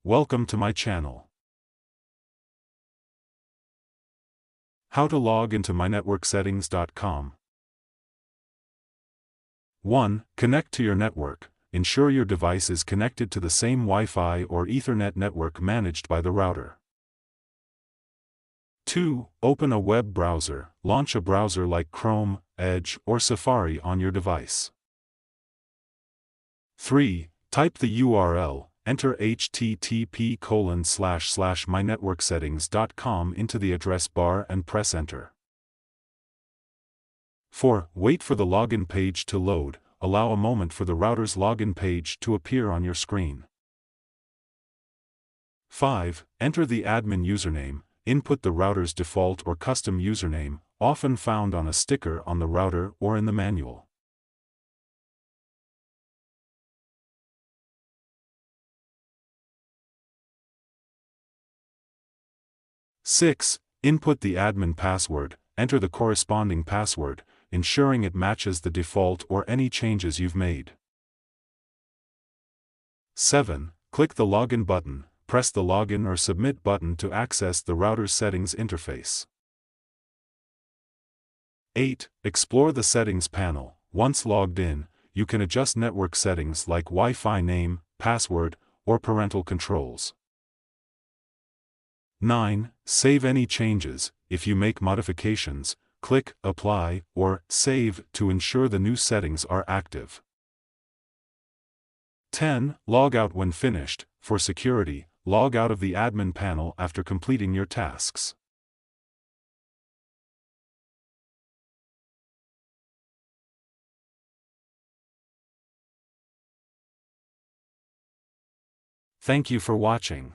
Welcome to my channel. How to log into mynetworksettings.com. 1. Connect to your network. Ensure your device is connected to the same Wi-Fi or Ethernet network managed by the router. 2. Open a web browser. Launch a browser like Chrome, Edge, or Safari on your device. 3. Type the URL. Enter http://mynetworksettings.com into the address bar and press enter. 4. Wait for the login page to load. Allow a moment for the router's login page to appear on your screen. 5. Enter the admin username. Input the router's default or custom username, often found on a sticker on the router or in the manual. 6. Input the admin password. Enter the corresponding password, ensuring it matches the default or any changes you've made. 7. Click the Login button. Press the Login or Submit button to access the router's settings interface. 8. Explore the settings panel. Once logged in, you can adjust network settings like Wi-Fi name, password, or parental controls. 9. Save any changes. If you make modifications, click Apply or Save to ensure the new settings are active. 10. Log out when finished. For security, log out of the admin panel after completing your tasks. Thank you for watching.